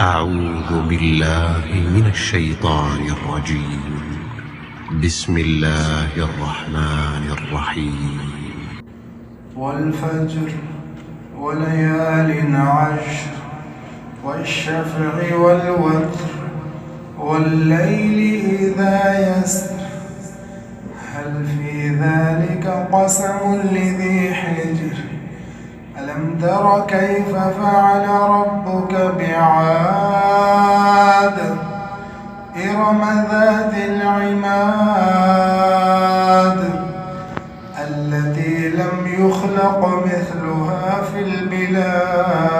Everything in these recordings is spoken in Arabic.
أعوذ بالله من الشيطان الرجيم. بسم الله الرحمن الرحيم. والفجر وليال عشر والشفع والوتر والليل إذا يسر هل في ذلك قسم لذي حجر ألم تر كيف فعل ربك بعاد إرم ذات العماد التي لم يخلق مثلها في البلاد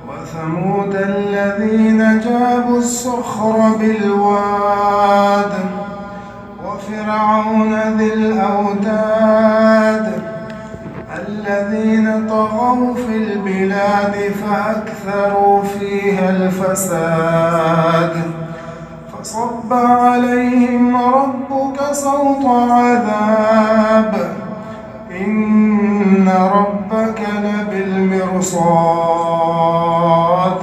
وثمود الذين جابوا الصخر بالواد وفرعون ذي الأوتاد الذين طغوا في البلاد فأكثروا فيها الفساد فصب عليهم ربك صوت عذاب إن ربك لبالمرصاد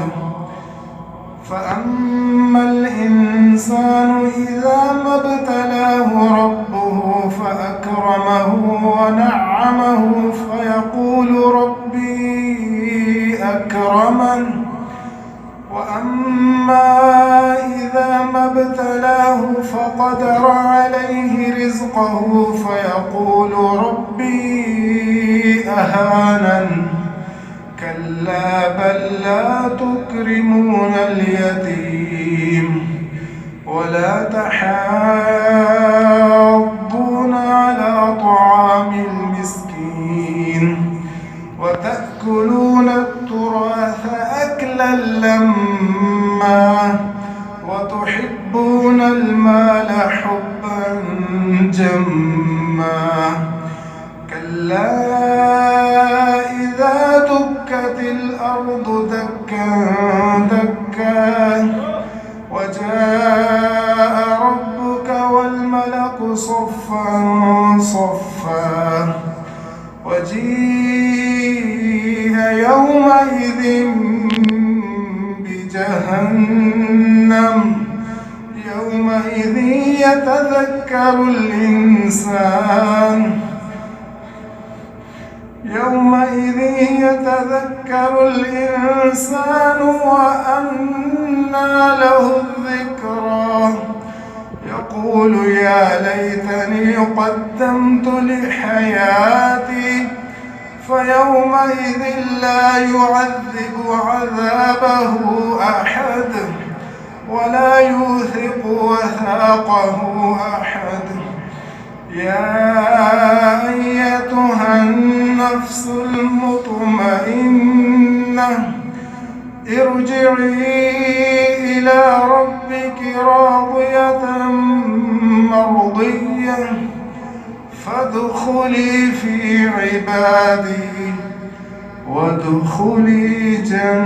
فأما الإنسان إذا ما ابتلاه ربه فأكرمه ونعمه فيقول ربي أكرمن وأما إذا ما ابتلاه فقدر عليه رزقه فيقول ربي أهانن كلا بل لا تكرمون اليتيم ولا تحاضون على طعام المسكين وتأكلون التراث أكلا لما وتحبون المال حبا جما كلا إذا دكت الأرض دكا دكا وجاء ربك والملك صفا صفا وجيء يومئذ بجهنم يومئذ يتذكر الإنسان وأنى له الذكرى يقول يا ليتني قدمت لحياتي فيومئذ لا يعذب عذابه أحد ولا يوثق وثاقه أحد يا أيتها النفس المطمئنة ارجعي إلى ربك راضية مرضية فادخلي في عبادي وادخلي جنتي.